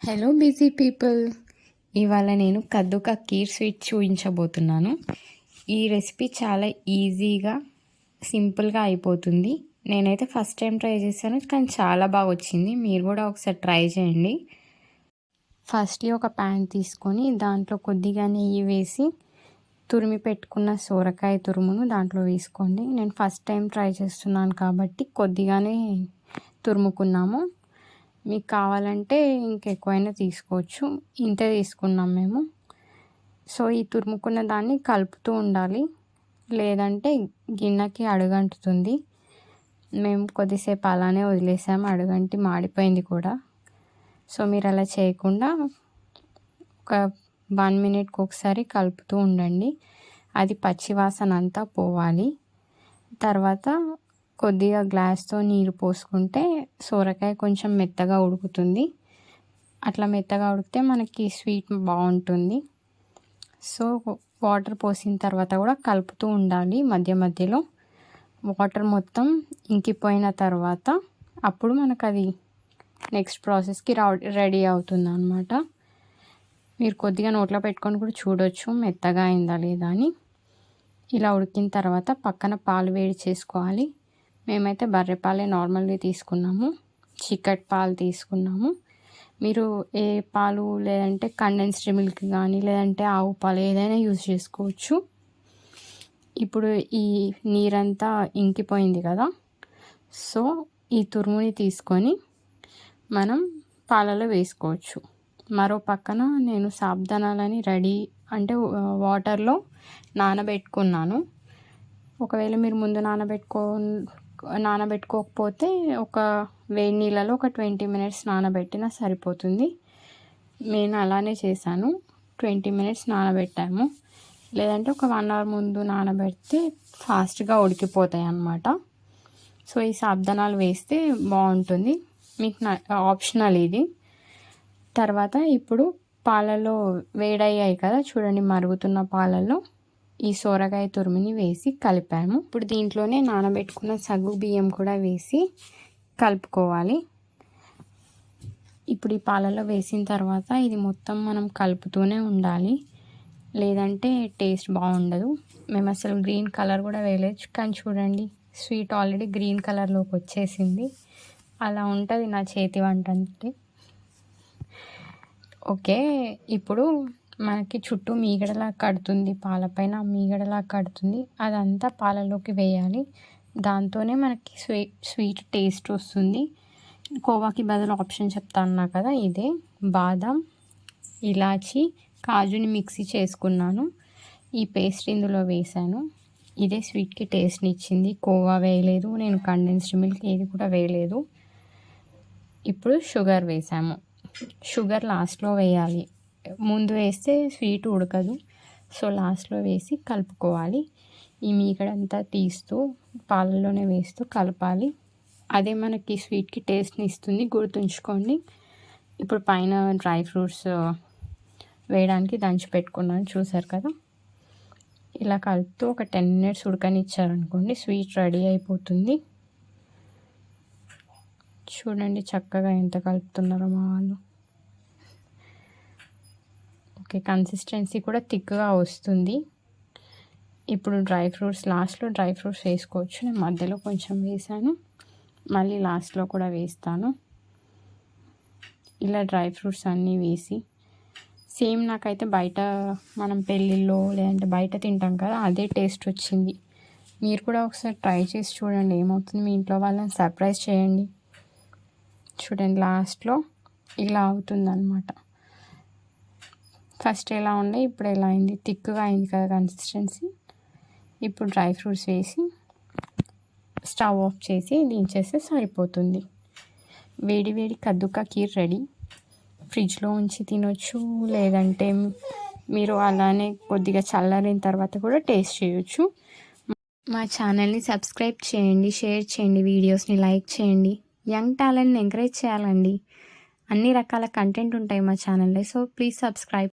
Hello busy people, ఇవాళ నేను కద్దు కా కీర్ స్వీట్ చూపించబోతున్నాను. ఈ రెసిపీ చాలా ఈజీగా సింపుల్గా అయిపోతుంది. నేనైతే ఫస్ట్ టైం ట్రై చేశాను, కానీ చాలా బాగా వచ్చింది. మీరు కూడా ఒకసారి ట్రై చేయండి. ఫస్ట్లీ ఒక ప్యాన్ తీసుకొని దాంట్లో కొద్దిగా నెయ్యి వేసి తురిమి పెట్టుకున్న సోరకాయ తురుమును దాంట్లో వేసుకోండి. నేను ఫస్ట్ టైం ట్రై చేస్తున్నాను కాబట్టి కొద్దిగానే తురుముకున్నాము. మీకు కావాలంటే ఇంకెక్కువైనా తీసుకోవచ్చు. ఇంతే తీసుకున్నాం మేము. సో ఈ తురుముకున్న దాన్ని కలుపుతూ ఉండాలి, లేదంటే గిన్నెకి అడుగంటుతుంది. మేము కొద్దిసేపు అలానే వదిలేసాము, అడుగంటి మాడిపోయింది కూడా. సో మీరు అలా చేయకుండా ఒక 1 మినిట్కి ఒకసారి కలుపుతూ ఉండండి. అది పచ్చివాసన అంతా పోవాలి. తర్వాత కొద్దిగా గ్లాస్తో నీరు పోసుకుంటే సోరకాయ కొంచెం మెత్తగా ఉడుకుతుంది. అట్లా మెత్తగా ఉడికితే మనకి స్వీట్ బాగుంటుంది. సో వాటర్ పోసిన తర్వాత కూడా కలుపుతూ ఉండాలి మధ్య మధ్యలో. వాటర్ మొత్తం ఇంకిపోయిన తర్వాత అప్పుడు మనకు అది నెక్స్ట్ ప్రాసెస్కి రెడీ అవుతుంది అన్నమాట. మీరు కొద్దిగా నోట్లో పెట్టుకొని కూడా చూడొచ్చు మెత్తగా అయిందా లేదా అని. ఇలా ఉడికిన తర్వాత పక్కన పాలు వేడి చేసుకోవాలి. మేమైతే బర్రెపాలే నార్మల్గా తీసుకున్నాము, చిక్కటి పాలు తీసుకున్నాము. మీరు ఏ పాలు లేదంటే కండెన్స్డ్ మిల్క్ కానీ లేదంటే ఆవు పాలు ఏదైనా యూజ్ చేసుకోవచ్చు. ఇప్పుడు ఈ నీరంతా ఇంకిపోయింది కదా, సో ఈ తురుముని తీసుకొని మనం పాలలో వేసుకోవచ్చు. మరో పక్కన నేను సాబుదానాలని వాటర్లో నానబెట్టుకున్నాను. ఒకవేళ మీరు ముందు నానబెట్టుకోకపోతే ఒక వేడి నీళ్ళలో ఒక 20 మినిట్స్ నానబెట్టినా సరిపోతుంది. నేను అలానే చేశాను, 20 మినిట్స్ నానబెట్టాము. లేదంటే ఒక 1 అవర్ ముందు నానబెడితే ఫాస్ట్గా ఉడికిపోతాయి అన్నమాట. సో ఈ సాబుదానాలు వేస్తే బాగుంటుంది, మీకు ఆప్షనల్ ఇది. తర్వాత ఇప్పుడు పాలలో వేడయ్యాయి కదా చూడండి, మరుగుతున్న పాలలో ఈ సోరకాయ తురుముని వేసి కలిపాము. ఇప్పుడు దీంట్లోనే నానబెట్టుకున్న సగ్గు బియ్యం కూడా వేసి కలుపుకోవాలి. ఇప్పుడు ఈ పాలలో వేసిన తర్వాత ఇది మొత్తం మనం కలుపుతూనే ఉండాలి, లేదంటే టేస్ట్ బాగుండదు. మేము అసలు గ్రీన్ కలర్ కూడా వేయలేదు, కానీ చూడండి స్వీట్ ఆల్రెడీ గ్రీన్ కలర్లోకి వచ్చేసింది. అలా ఉంటుంది నా చేతి వంట అంటే. ఓకే, ఇప్పుడు మనకి చుట్టూ మీగడలా కడుతుంది, పాలపైన మీగడలా కడుతుంది. అదంతా పాలలోకి వేయాలి. దాంతోనే మనకి స్వీట్ టేస్ట్ వస్తుంది. కోవాకి బదులు ఆప్షన్ చెప్తాను కదా, ఇదే బాదం, ఇలాచి, కాజుని మిక్సీ చేసుకున్నాను. ఈ పేస్ట్ ఇందులో వేసాను. ఇదే స్వీట్కి టేస్ట్ని ఇచ్చింది. కోవా వేయలేదు, నేను కండెన్స్డ్ మిల్క్ ఏది కూడా వేయలేదు. ఇప్పుడు షుగర్ వేసాము. షుగర్ లాస్ట్లో వేయాలి, ముందు వేస్తే స్వీట్ ఉడకదు. సో లాస్ట్లో వేసి కలుపుకోవాలి. ఈ మీగడంతా తీస్తూ పాలల్లోనే వేస్తూ కలపాలి. అదే మనకి స్వీట్కి టేస్ట్ని ఇస్తుంది, గుర్తుంచుకోండి. ఇప్పుడు పైన డ్రై ఫ్రూట్స్ వేయడానికి దంచి పెట్టుకున్నాను, చూసారు కదా. ఇలా కలుపుతూ ఒక 10 మినిట్స్ ఉడకనిచ్చారనుకోండి, స్వీట్ రెడీ అయిపోతుంది. చూడండి చక్కగా ఎంత కలుపుతున్నారో మా వాళ్ళు. ఓకే, కన్సిస్టెన్సీ కూడా థిక్గా వస్తుంది. ఇప్పుడు లాస్ట్లో డ్రై ఫ్రూట్స్ వేసుకోవచ్చు. నేను మధ్యలో కొంచెం వేసాను, మళ్ళీ లాస్ట్లో కూడా వేస్తాను. ఇలా డ్రై ఫ్రూట్స్ అన్నీ వేసి సేమ్ నాకైతే బయట మనం పెళ్ళిళ్ళలో లేదంటే బయట తింటాం కదా, అదే టేస్ట్ వచ్చింది. మీరు కూడా ఒకసారి ట్రై చేసి చూడండి, ఏమవుతుంది. మీ ఇంట్లో వాళ్ళని సర్ప్రైజ్ చేయండి. చూడండి లాస్ట్లో ఇలా అవుతుందన్నమాట. ఫస్ట్ ఎలా ఉండే ఇప్పుడు ఎలా అయింది, థిక్గా అయింది కదా కన్సిస్టెన్సీ. ఇప్పుడు డ్రై ఫ్రూట్స్ వేసి స్టవ్ ఆఫ్ చేసి దించేస్తే సరిపోతుంది. వేడి వేడి కద్దు కా కీర్ రెడీ. ఫ్రిడ్జ్లో ఉంచి తినొచ్చు, లేదంటే మీరు అలానే కొద్దిగా చల్లారిన తర్వాత కూడా టేస్ట్ చేయొచ్చు. మా ఛానల్ని సబ్స్క్రైబ్ చేయండి, షేర్ చేయండి, వీడియోస్ని లైక్ చేయండి. యంగ్ టాలెంట్ని ఎంకరేజ్ చేయాలండి. అన్ని రకాల కంటెంట్ ఉంటాయి మా ఛానల్లో, సో ప్లీజ్ సబ్స్క్రైబ్.